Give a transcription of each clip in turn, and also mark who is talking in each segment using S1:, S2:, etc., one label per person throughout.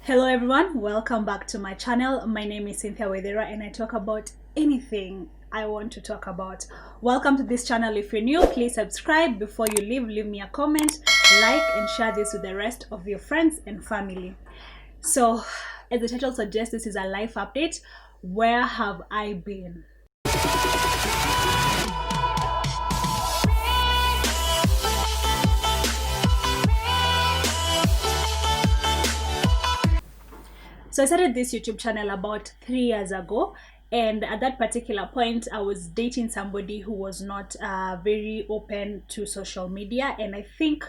S1: Hello everyone, welcome back to my channel. My name is Cynthia Waithera and I talk about anything I want to talk about. Welcome to this channel. If you're new, please subscribe. Before you leave me a comment, like and share this with the rest of your friends and family. So as the title suggests, this is a life update. Where have I been? So I started this YouTube channel about 3 years ago, and at that particular point I was dating somebody who was not very open to social media, and I think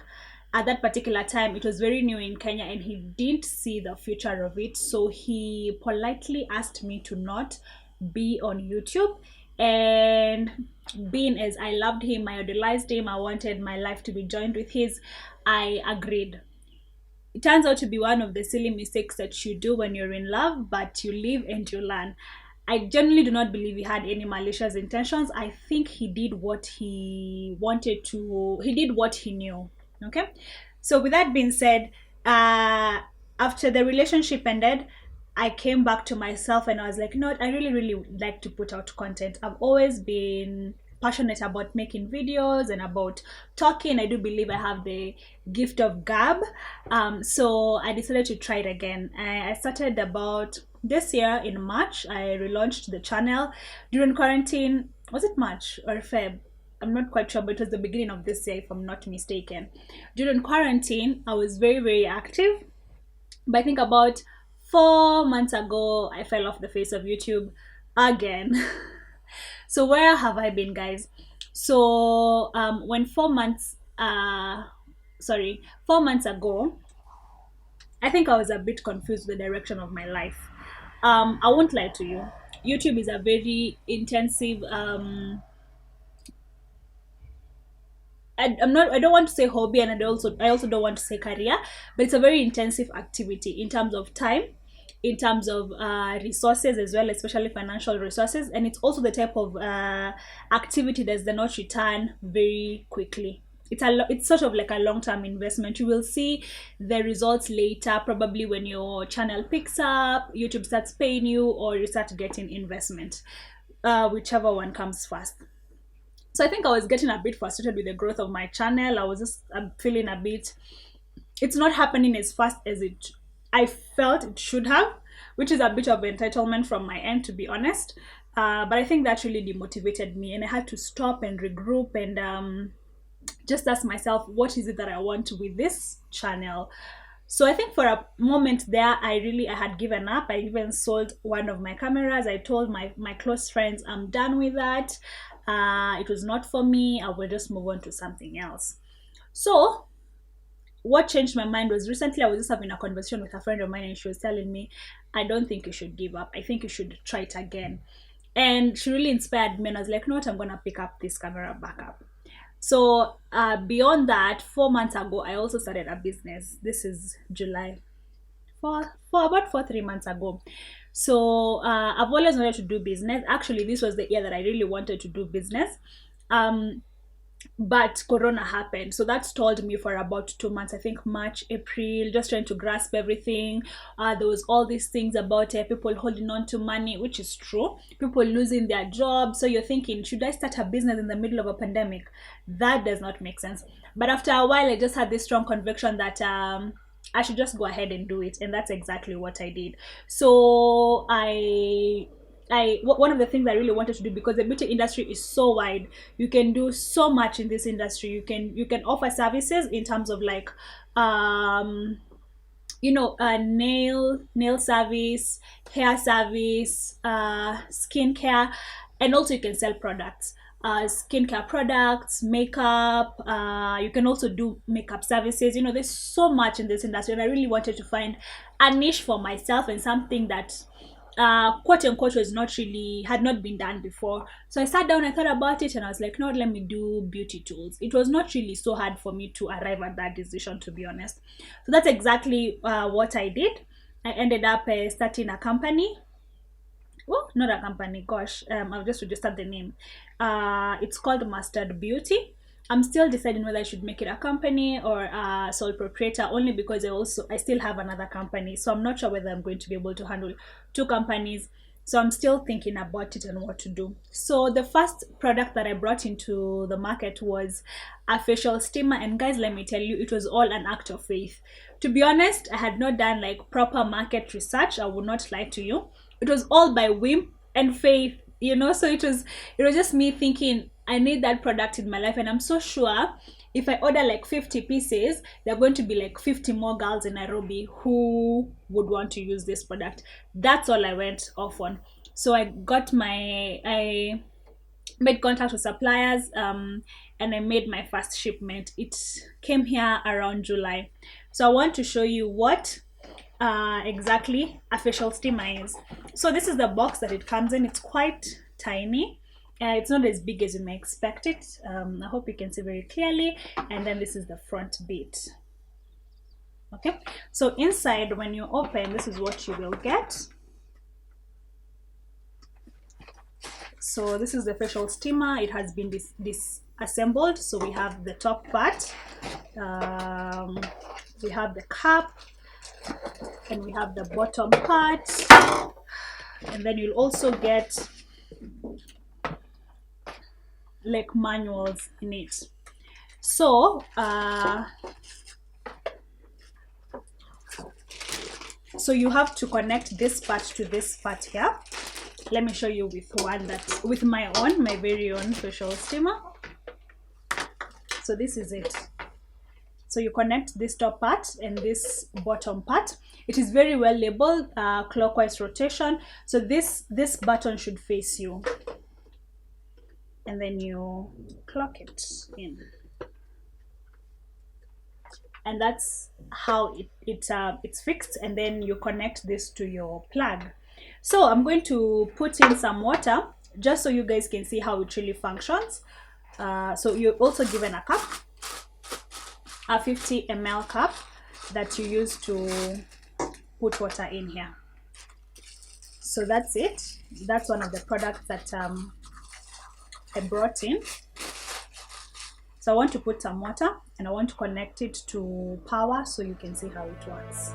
S1: at that particular time it was very new in Kenya and he didn't see the future of it, so he politely asked me to not be on YouTube. And being as I loved him, I idolized him, I wanted my life to be joined with his, I agreed. It turns out to be one of the silly mistakes that you do when you're in love, but you live and you learn. I generally do not believe he had any malicious intentions. I think he did what he wanted to, he did what he knew. Okay, so with that being said, after the relationship ended, I came back to myself and I was like, no, I really like to put out content. I've always been passionate about making videos and about talking. I do believe I have the gift of gab. So I decided to try it again. I started about this year in March. I relaunched the channel during quarantine. Was it March or Feb? I'm not quite sure, but it was the beginning of this year if I'm not mistaken. During quarantine, I was very active. But I think about 4 months ago, I fell off the face of YouTube again. So where have I been, guys? So when 4 months ago, I think I was a bit confused with the direction of my life. I won't lie to you, YouTube is a very intensive I don't want to say hobby, and I also don't want to say career, but it's a very intensive activity in terms of time, in terms of resources as well, especially financial resources, and it's also the type of activity that does not return very quickly. It's sort of like a long-term investment. You will see the results later, probably when your channel picks up, YouTube starts paying you, or you start getting investment, whichever one comes first. So I think I was getting a bit frustrated with the growth of my channel. I was just feeling a bit, it's not happening as fast as I felt it should have, which is a bit of entitlement from my end, to be honest. But I think that really demotivated me, and I had to stop and regroup and just ask myself, what is it that I want with this channel? So I think for a moment there, I had given up. I even sold one of my cameras. I told my close friends, I'm done with that. It was not for me. I will just move on to something else. So what changed my mind was, recently I was just having a conversation with a friend of mine, and she was telling me, I don't think you should give up. I think you should try it again. And she really inspired me, and I was like, no, what, I'm gonna pick up this camera back up. So beyond that, 4 months ago, I also started a business. This is July, for about 3 months ago. So I've always wanted to do business. Actually, this was the year that I really wanted to do business. But Corona happened, so that stalled me for about 2 months. I think March, April, just trying to grasp everything. There was all these things about people holding on to money, which is true, people losing their jobs. So you're thinking, should I start a business in the middle of a pandemic? That does not make sense. But after a while, I just had this strong conviction that I should just go ahead and do it, and that's exactly what I did. So one of the things I really wanted to do, because the beauty industry is so wide, you can do so much in this industry. You can offer services in terms of like nail service, hair service, skincare, and also you can sell products, skincare products, makeup. You can also do makeup services. There's so much in this industry, and I really wanted to find a niche for myself and something that quote unquote had not been done before. So I sat down, I thought about it, and I was like, no, let me do beauty tools. It was not really so hard for me to arrive at that decision, to be honest. So that's exactly what I did. I ended up starting a company. Well, not a company, gosh, I've just registered the name. It's called Mustard Beauty. I'm still deciding whether I should make it a company or a sole proprietor, only because I still have another company. So I'm not sure whether I'm going to be able to handle 2 companies. So I'm still thinking about it and what to do. So the first product that I brought into the market was a facial steamer. And guys, let me tell you, it was all an act of faith. To be honest, I had not done like proper market research. I would not lie to you. It was all by whim and faith, you know. So it was just me thinking, I need that product in my life, and I'm so sure if I order like 50 pieces, there are going to be like 50 more girls in Nairobi who would want to use this product. That's all I went off on. So I made contact with suppliers, and I made my first shipment. It came here around July. So I want to show you what exactly a facial steamer is. So this is the box that it comes in. It's quite tiny. It's not as big as you may expect it. I hope you can see very clearly. And then this is the front bit. Okay, so inside, when you open, this is what you will get. So this is the facial steamer. It has been disassembled. So we have the top part, we have the cap, and we have the bottom part, and then you'll also get like manuals in it. So so you have to connect this part to this part here. Let me show you with my very own facial steamer. So this is it. So you connect this top part and this bottom part. It is very well labeled, clockwise rotation. So this button should face you, and then you clock it in, and that's how it's fixed. And then you connect this to your plug. So I'm going to put in some water just so you guys can see how it really functions. So you're also given a cup, a 50 ml cup that you use to put water in here. So that's it. That's one of the products that I brought in. So I want to put some water and I want to connect it to power so you can see how it works.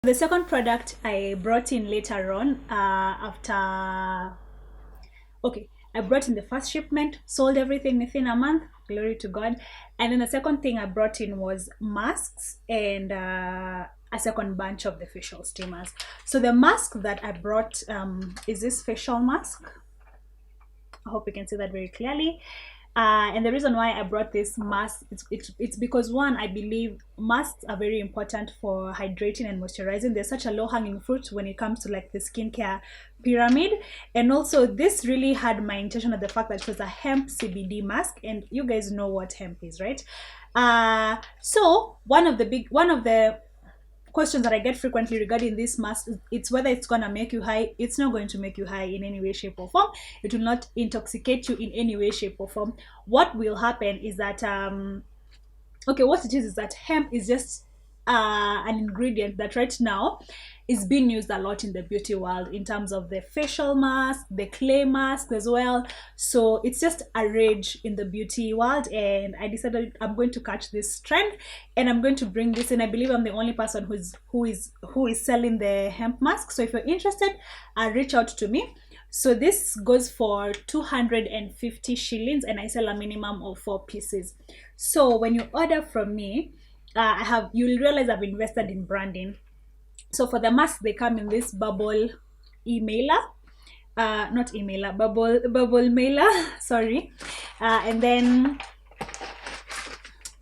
S1: The second product I brought in later on, I brought in the first shipment, sold everything within a month, glory to God. And then the second thing I brought in was masks and a second bunch of the facial steamers. So the mask that I brought is this facial mask. I hope you can see that very clearly. And the reason why I brought this mask, it's because, one, I believe masks are very important for hydrating and moisturizing. They're such a low-hanging fruit when it comes to like the skincare pyramid. And also this really had my intention of the fact that it was a hemp CBD mask, and you guys know what hemp is, right? So one of the questions that I get frequently regarding this mask, it's whether it's gonna make you high. It's not going to make you high in any way, shape, or form. It will not intoxicate you in any way, shape, or form. What will happen is that what it is that hemp is just an ingredient that right now is being used a lot in the beauty world in terms of the facial mask, the clay mask as well. So it's just a rage in the beauty world, and I decided I'm going to catch this trend and I'm going to bring this in. I believe I'm the only person who is selling the hemp mask. So if you're interested, reach out to me. So this goes for 250 shillings and I sell a minimum of 4 pieces. So when you order from me, you'll realize I've invested in branding. So for the mask, they come in this bubble emailer. not emailer, bubble mailer. Sorry. And then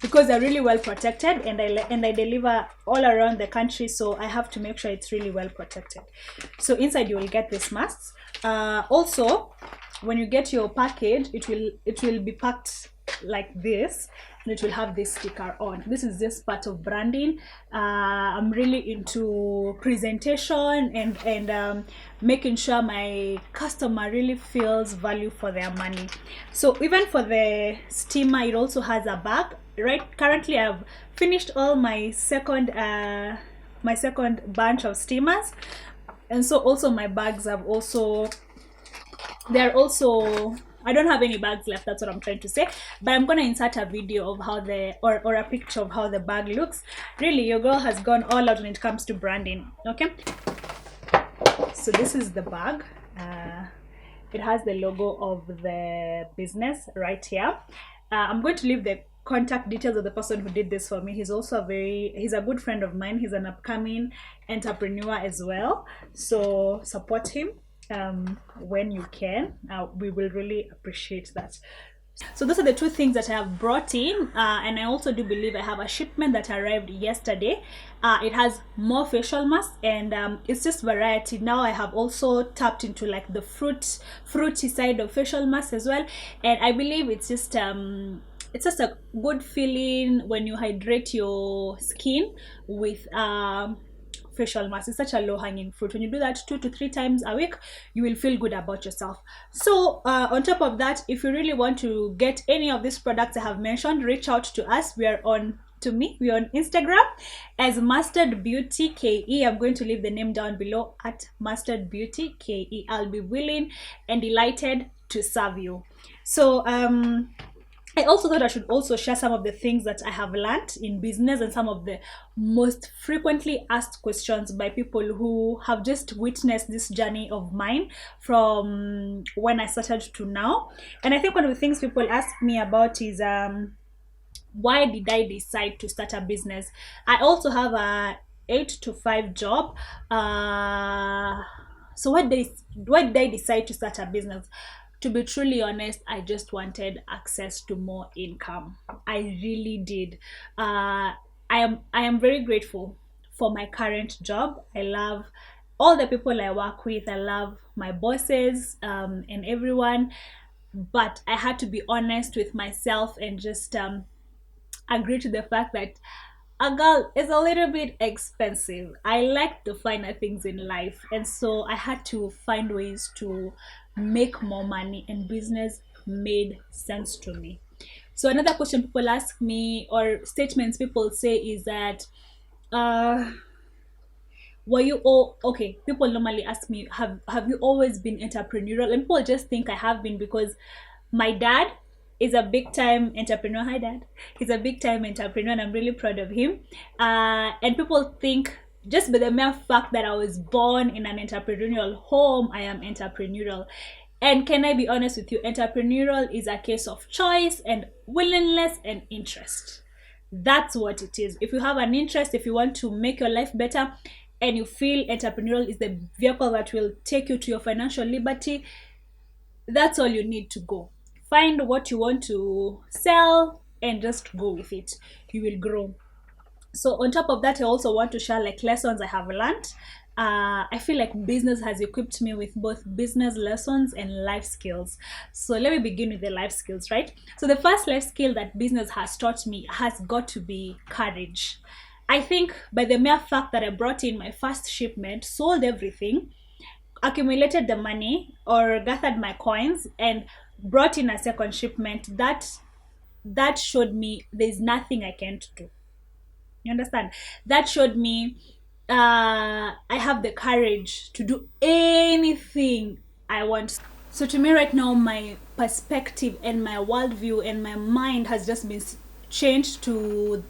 S1: because they're really well protected, and I deliver all around the country, so I have to make sure it's really well protected. So inside you will get these masks. Also, when you get your package, it will be packed like this, and it will have this sticker on. This is just part of branding. I'm really into presentation and making sure my customer really feels value for their money. So even for the steamer, it also has a bag. Right, currently I've finished all my second bunch of steamers, and so also my bags have also, they're also, I don't have any bags left, that's what I'm trying to say, but I'm gonna insert a video of how the or a picture of how the bag looks. Really, your girl has gone all out when it comes to branding. Okay, so this is the bag. It has the logo of the business right here. I'm going to leave the contact details of the person who did this for me. He's also he's a good friend of mine. He's an upcoming entrepreneur as well, so support him when you can. We will really appreciate that. So those are the two things that I have brought in, and I also do believe I have a shipment that arrived yesterday. It has more facial masks, and it's just variety. Now I have also tapped into like the fruity side of facial masks as well, and I believe it's just a good feeling when you hydrate your skin with facial mask. It's such a low-hanging fruit. When you do that 2 to 3 times a week, you will feel good about yourself. So on top of that, if you really want to get any of these products I have mentioned, reach out to us. We're on Instagram as Mustard Beauty KE. I'm going to leave the name down below at Mustard Beauty KE. I'll be willing and delighted to serve you. So I also thought I should also share some of the things that I have learned in business and some of the most frequently asked questions by people who have just witnessed this journey of mine from when I started to now. And I think one of the things people ask me about is why did I decide to start a business? I also have a 8 to 5 job. So why did I decide to start a business? To be truly honest, I just wanted access to more income. I really did. I am very grateful for my current job. I love all the people I work with. I love my bosses and everyone. But I had to be honest with myself and just agree to the fact that a girl is a little bit expensive. I like the finer things in life, and so I had to find ways to make more money, and business made sense to me. So another question people ask me, or statements people say, is that were you all okay? People normally ask me, have you always been entrepreneurial? And people just think I have been because my dad is a big time entrepreneur. Hi dad. He's a big time entrepreneur, and I'm really proud of him. And people think just by the mere fact that I was born in an entrepreneurial home, I am entrepreneurial. And can I be honest with you? Entrepreneurial is a case of choice and willingness and interest. That's what it is. If you have an interest, if you want to make your life better, and you feel entrepreneurial is the vehicle that will take you to your financial liberty, that's all you need to go. Find what you want to sell and just go with it. You will grow. So on top of that, I also want to share like lessons I have learned. I feel like business has equipped me with both business lessons and life skills. So let me begin with the life skills, right? So the first life skill that business has taught me has got to be courage. I think by the mere fact that I brought in my first shipment, sold everything, accumulated the money or gathered my coins, and brought in a second shipment, that showed me there's nothing I can't do. You understand? That showed me I have the courage to do anything I want. So to me right now, my perspective and my worldview and my mind has just been changed to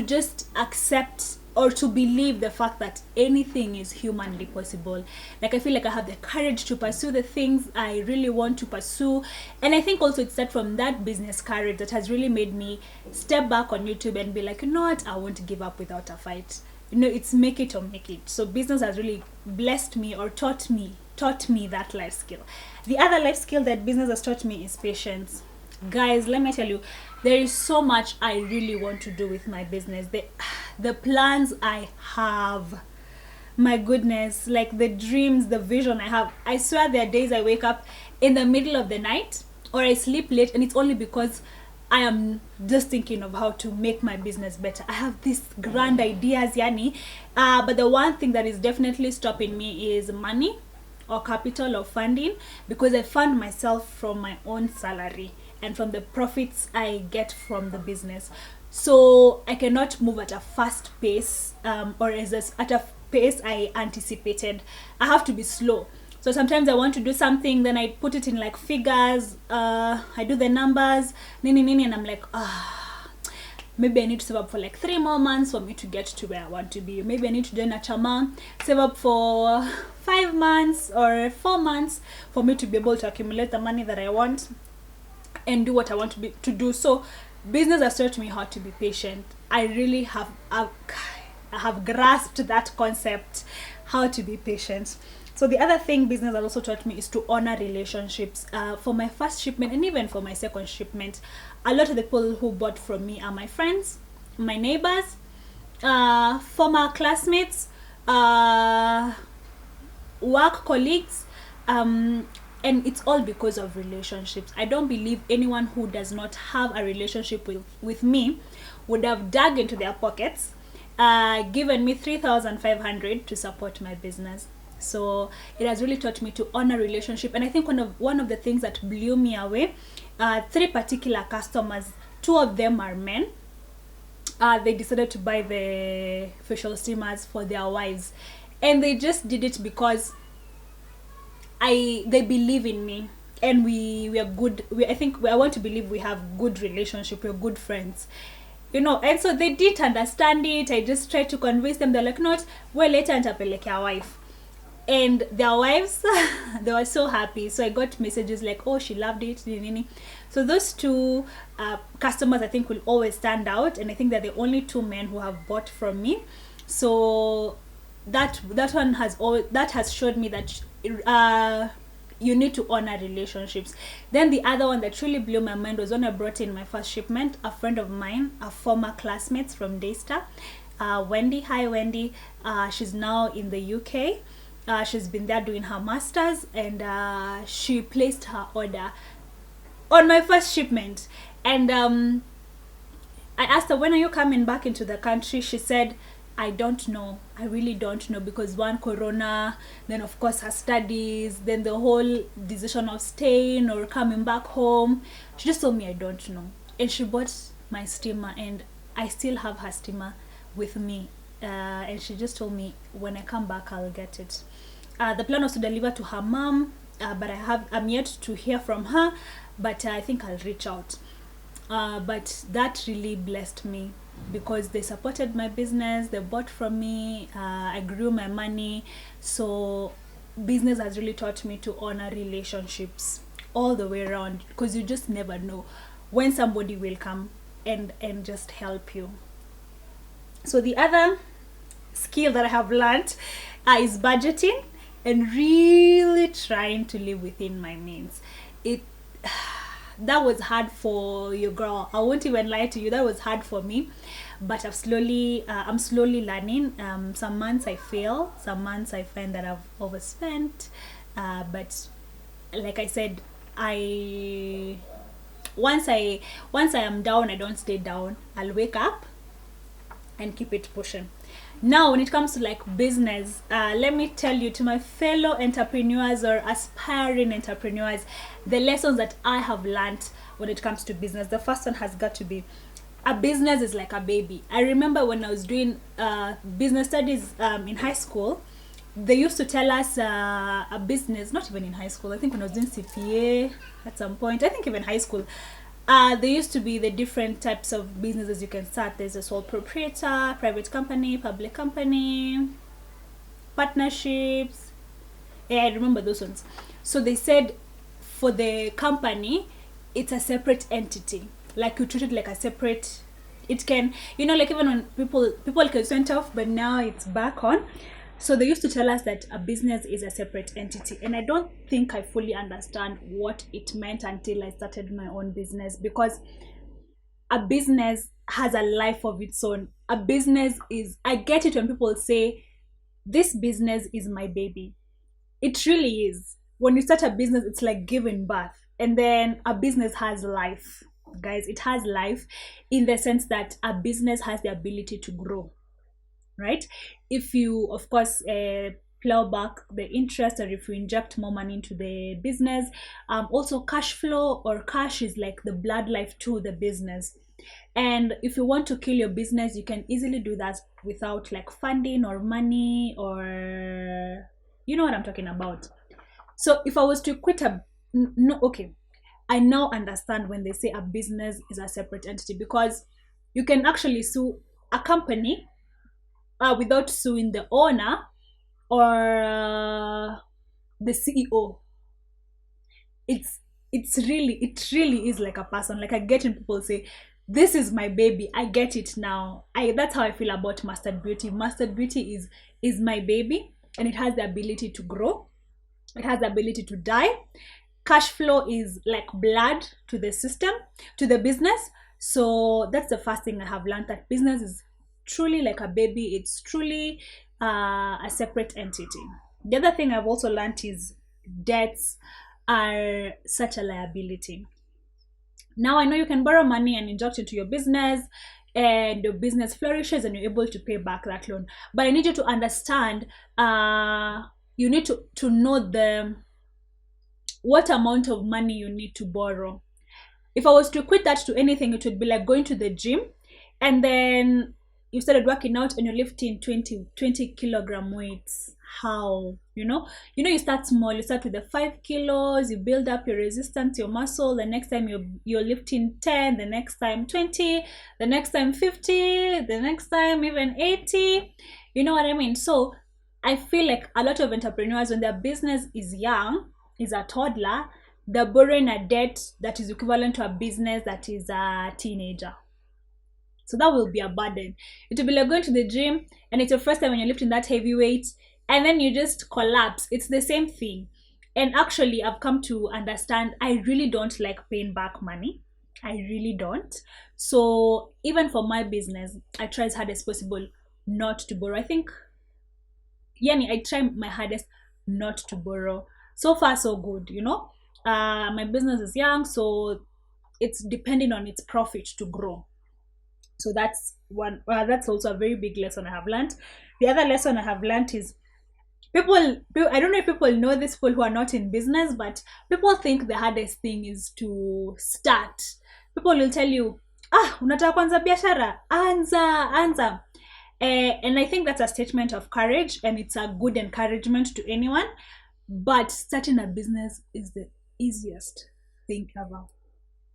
S1: just accept or to believe the fact that anything is humanly possible. Like I feel like I have the courage to pursue the things I really want to pursue. And I think also it's that from that business courage that has really made me step back on YouTube and be like, you know what, I won't give up without a fight. You know, it's make it or make it. So business has really blessed me or taught me taught me that life skill. The other life skill that business has taught me is patience. Guys, let me tell you, there is so much I really want to do with my business. The plans I have, my goodness, like the dreams, the vision I have. I swear there are days I wake up in the middle of the night or I sleep late, and it's only because I am just thinking of how to make my business better. I have these grand ideas, yani. But the one thing that is definitely stopping me is money or capital or funding, because I fund myself from my own salary and from the profits I get from the business. So I cannot move at a fast pace or at a pace I anticipated. I have to be slow. So sometimes I want to do something, then I put it in like figures, I do the numbers, and I'm like, maybe I need to save up for like 3 more months for me to get to where I want to be. Maybe I need to join a chama, save up for 5 months or 4 months for me to be able to accumulate the money that I want and do what I want to do. So business has taught me how to be patient. I really have grasped that concept, how to be patient. So the other thing business has also taught me is to honor relationships. For my first shipment and even for my second shipment, a lot of the people who bought from me are my friends, my neighbors, former classmates, work colleagues, and it's all because of relationships. I don't believe anyone who does not have a relationship with me would have dug into their pockets, given me 3,500 to support my business. So it has really taught me to honor relationship. And I think one of the things that blew me away, 3 particular customers, 2 of them are men. They decided to buy the facial steamers for their wives, and they just did it because they believe in me, and we are good. I want to believe we have good relationship, we're good friends, and so they didn't understand it. I just tried to convince them. They're like, no, well, later nitapelekea wife. And their wives, they were so happy. So I got messages like, oh, she loved it. So those 2 customers, I think, will always stand out. And I think they're the only 2 men who have bought from me. So that has showed me that you need to honor relationships. Then the other one that really blew my mind was when I brought in my first shipment, a friend of mine, a former classmate from Daystar, Wendy. Hi, Wendy. She's now in the UK. She's been there doing her master's, and she placed her order on my first shipment. And I asked her, when are you coming back into the country? She said, I don't know. I really don't know, because one, Corona, then of course her studies, then the whole decision of staying or coming back home. She just told me, I don't know. And she bought my steamer, and I still have her steamer with me. And she just told me, when I come back, I'll get it. The plan was to deliver to her mom, but I'm yet to hear from her, but I think I'll reach out. But that really blessed me, because they supported my business, they bought from me, I grew my money. So business has really taught me to honor relationships all the way around, because you just never know when somebody will come and just help you. So the other skill that I have learned is budgeting and really trying to live within my means. That was hard for your girl. I won't even lie to you. That was hard for me, but I'm slowly learning. Some months I fail. Some months I find that I've overspent. But like I said, once I am down, I don't stay down. I'll wake up and keep it pushing. Now, when it comes to like business, let me tell you, to my fellow entrepreneurs or aspiring entrepreneurs, the lessons that I have learned when it comes to business. The first one has got to be, a business is like a baby. I remember when I was doing business studies in high school, they used to tell us a business, not even in high school, I think when I was doing CPA at some point, I think even high school, there used to be the different types of businesses you can start. There's a sole proprietor, private company, public company, partnerships. Yeah, I remember those ones. So they said for the company, it's a separate entity. Like you treat it like a separate, it can, like even when people can send off, but now it's back on. So they used to tell us that a business is a separate entity, and I don't think I fully understand what it meant until I started my own business, because a business has a life of its own. A business is, I get it when people say this business is my baby. It really is. When you start a business, it's like giving birth. And then a business has life. Guys, it has life in the sense that a business has the ability to grow, right? If you, of course, plow back the interest, or if you inject more money into the business, also cash flow or cash is like the blood life to the business. And if you want to kill your business, you can easily do that without like funding or money, or you know what I'm talking about. So if I was to quit a, no, okay, I now understand when they say a business is a separate entity, because you can actually sue a company without suing the owner or the CEO. It really is like a person. Like I get when people say, this is my baby. I get it now. That's how I feel about Mustard Beauty. Mustard Beauty is my baby, and it has the ability to grow. It has the ability to die. Cash flow is like blood to the system, to the business. So that's the first thing I have learned, that business is truly like a baby. It's truly a separate entity. The other thing I've also learned is debts are such a liability. Now I know you can borrow money and inject into your business, and your business flourishes and you're able to pay back that loan. But I need you to understand, you need to know what amount of money you need to borrow. If I was to equate that to anything, it would be like going to the gym, and then you started working out and you're lifting 20 kilogram weights. How? You start small. You start with the 5 kilos, you build up your resistance, your muscle. The next time you're lifting 10, the next time 20, the next time 50, the next time even 80. You know what I mean? So I feel like a lot of entrepreneurs, when their business is young, is a toddler, they're borrowing a debt that is equivalent to a business that is a teenager. So that will be a burden. It will be like going to the gym and it's your first time when you're lifting that heavy weight, and then you just collapse. It's the same thing. And actually, I've come to understand I really don't like paying back money. I really don't. So even for my business, I try as hard as possible not to borrow. I think, yani, I try my hardest not to borrow. So far, so good, my business is young, so it's depending on its profit to grow. So that's one. That's also a very big lesson I have learned. The other lesson I have learned is people. I don't know if people know this, people who are not in business, but people think the hardest thing is to start. People will tell you, unataka kuanza biashara, anza. And I think that's a statement of courage, and it's a good encouragement to anyone. But starting a business is the easiest thing ever.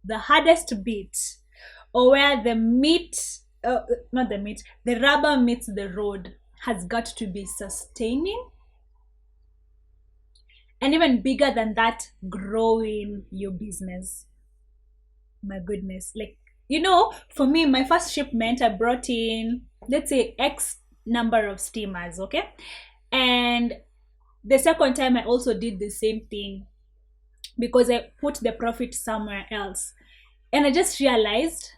S1: The hardest bit, or where the rubber meets the road, has got to be sustaining. And even bigger than that, growing your business. My goodness. Like, for me, my first shipment, I brought in, let's say, X number of steamers, okay? And the second time, I also did the same thing because I put the profit somewhere else. And I just realized,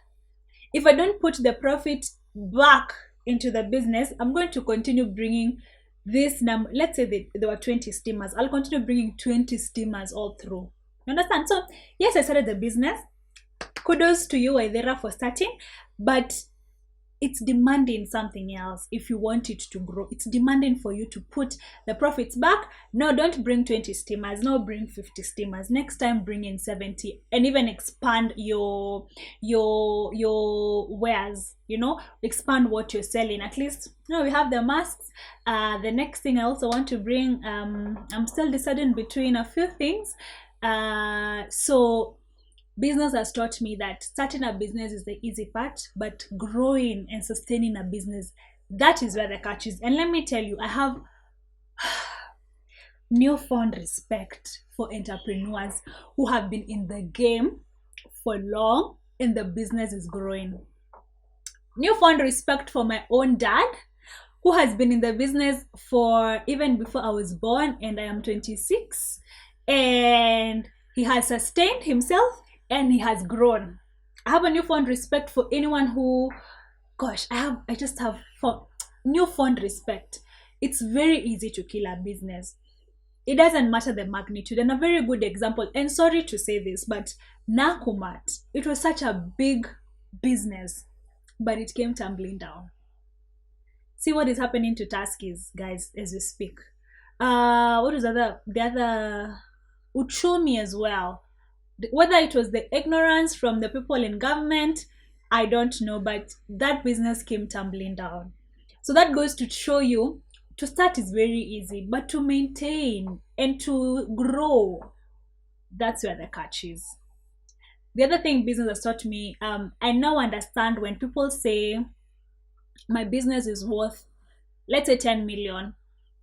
S1: if I don't put the profit back into the business, I'm going to continue bringing this number. Let's say there were 20 steamers. I'll continue bringing 20 steamers all through. You understand? So, yes, I started the business. Kudos to you, Waithera, for starting. But it's demanding something else if you want it to grow. It's demanding for you to put the profits back. No, don't bring 20 steamers. No, bring 50 steamers. Next time, bring in 70, and even expand your wares. Expand what you're selling. At least, we have the masks. The next thing I also want to bring, I'm still deciding between a few things. So business has taught me that starting a business is the easy part, but growing and sustaining a business, that is where the catch is. And let me tell you, I have newfound respect for entrepreneurs who have been in the game for long and the business is growing. Newfound respect for my own dad, who has been in the business for even before I was born, and I am 26, and he has sustained himself and he has grown. I have a newfound respect for anyone who, gosh, I just have newfound respect. It's very easy to kill a business. It doesn't matter the magnitude. And a very good example, and sorry to say this, but Nakumat, it was such a big business, but it came tumbling down. See what is happening to Taskis, guys, as we speak. What was the other Uchumi as well? Whether it was the ignorance from the people in government, I don't know, but that business came tumbling down. So that goes to show you, to start is very easy, but to maintain and to grow, that's where the catch is. The other thing business has taught me, I now understand when people say my business is worth, let's say 10 million.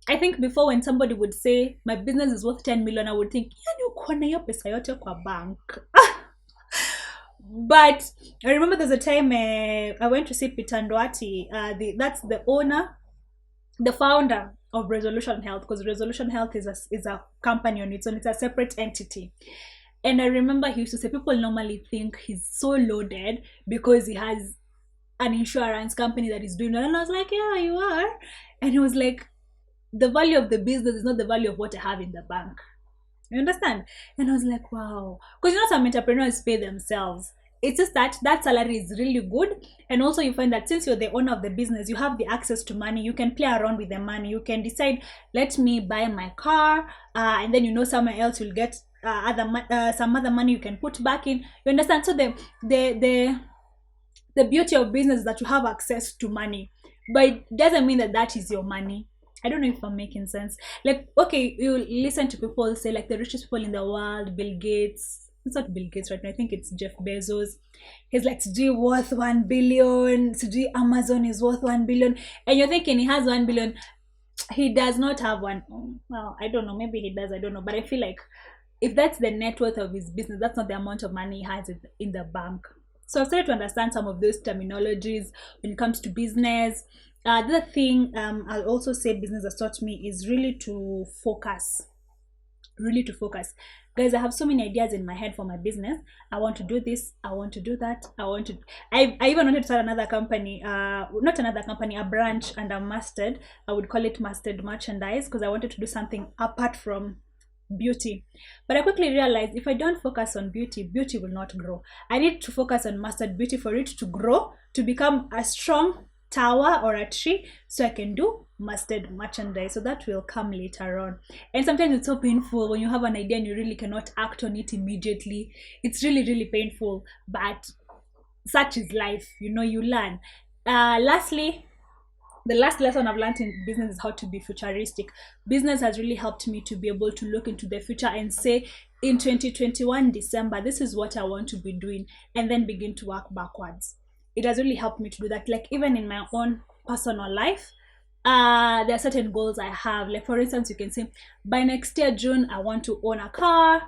S1: I think before, when somebody would say my business is worth 10 million, I would think, uko na hiyo pesa yote kwa bank. But I remember there's a time I went to see Peter Ndwati, that's the owner, the founder of Resolution Health, because Resolution Health is a company on its own, it's a separate entity. And I remember he used to say people normally think he's so loaded because he has an insurance company that is doing it. And I was like, yeah, you are. And he was like, the value of the business is not the value of what I have in the bank. You understand? And I was like, wow. Because some entrepreneurs pay themselves. It's just that salary is really good. And also you find that since you're the owner of the business, you have the access to money. You can play around with the money. You can decide, let me buy my car. And then somewhere else you'll get some other money you can put back in. You understand? So the beauty of business is that you have access to money. But it doesn't mean that is your money. I don't know if I'm making sense. Like, okay, you listen to people say, like, the richest people in the world, Bill Gates. It's not Bill Gates right now. I think it's Jeff Bezos. He's like, worth 1 billion. Amazon is worth 1 billion. And you're thinking he has 1 billion. He does not have one. Well, I don't know. Maybe he does. I don't know. But I feel like if that's the net worth of his business, that's not the amount of money he has in the bank. So I've started to understand some of those terminologies when it comes to business. The other thing I'll also say business has taught me is really to focus. Guys, I have so many ideas in my head for my business. I want to do this, I want to do that, I even wanted to start another company, not another company, a branch under Mustard. I would call it Mustard Merchandise, because I wanted to do something apart from beauty. But I quickly realized if I don't focus on beauty will not grow. I need to focus on Mustard Beauty for it to grow, to become a strong tower or a tree, so I can do Mustard Merchandise. So that will come later on. And sometimes it's so painful when you have an idea and you really cannot act on it immediately. It's really, really painful, but such is life. You learn. Lastly, the last lesson I've learned in business is how to be futuristic. Business has really helped me to be able to look into the future and say, in 2021 December, this is what I want to be doing, and then begin to work backwards. It has really helped me to do that. Like, even in my own personal life, there are certain goals I have. Like, for instance, you can say, by next year June, I want to own a car.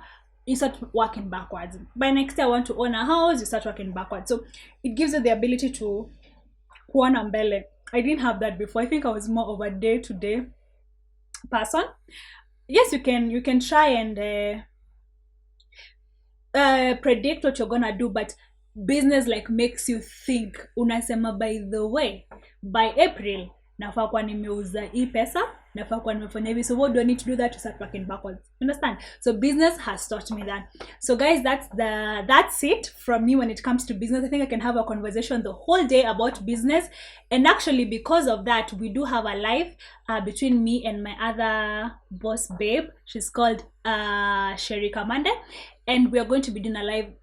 S1: You start working backwards. By next year, I want to own a house. You start working backwards. So it gives you the ability to kuona mbele. I didn't have that before. I think I was more of a day-to-day person. Yes, you can try and predict what you're gonna do, but business like makes you think. Unasema, by the way, by April nafaa kuwa nimeuza hii pesa, nafaa kuwa nimefanya hivi. So what do I need to do that to start working backwards? Understand? So business has taught me that. So guys, that's it from me when it comes to business. I think I can have a conversation the whole day about business, and actually because of that, we do have a live between me and my other boss babe. She's called Sherry Kamande, and we are going to be doing a live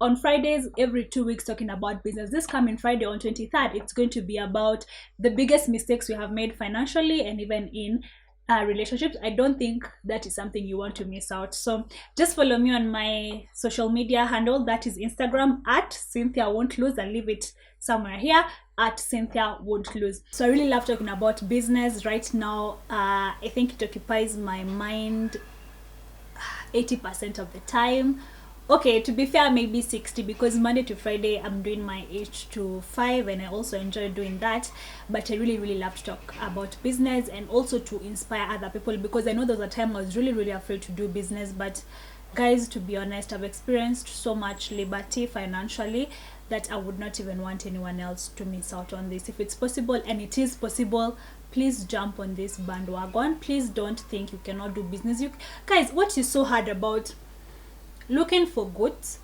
S1: on Fridays every 2 weeks talking about business. This coming Friday on 23rd, it's going to be about the biggest mistakes we have made financially and even in relationships. I don't think that is something you want to miss out. So just follow me on my social media handle. That is Instagram at Cynthia Won't Lose. I'll leave it somewhere here at Cynthia Won't Lose. So I really love talking about business right now. I think it occupies my mind 80% of the time. Okay, to be fair, maybe 60, because Monday to Friday I'm doing my 8 to 5 and I also enjoy doing that. But I really, really love to talk about business and also to inspire other people, because I know there was a time I was really, really afraid to do business. But guys, to be honest, I've experienced so much liberty financially that I would not even want anyone else to miss out on this. If it's possible, and it is possible, please jump on this bandwagon. Please don't think you cannot do business. You guys, what is so hard about looking for goods?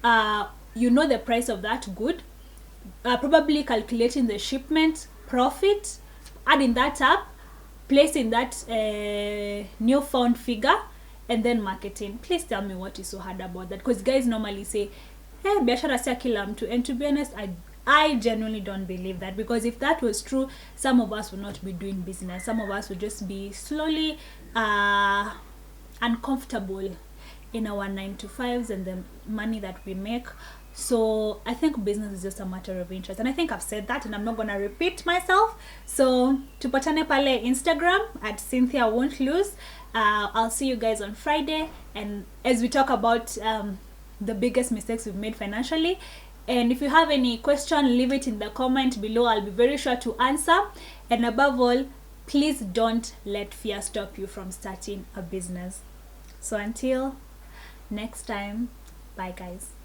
S1: You know the price of that good, probably calculating the shipment profit, adding that up, placing that newfound figure, and then marketing. Please tell me what is so hard about that, because guys normally say, hey, biashara si ya kila mtu, and to be honest, I genuinely don't believe that, because if that was true, some of us would not be doing business. Some of us would just be slowly uncomfortable in our 9-to-5s and the money that we make. So I think business is just a matter of interest, and I think I've said that and I'm not gonna repeat myself. So tupatane pale Instagram at Cynthia Won't Lose. I'll see you guys on Friday, and as we talk about the biggest mistakes we've made financially. And if you have any question, leave it in the comment below. I'll be very sure to answer. And above all, please don't let fear stop you from starting a business. So until next time, bye guys.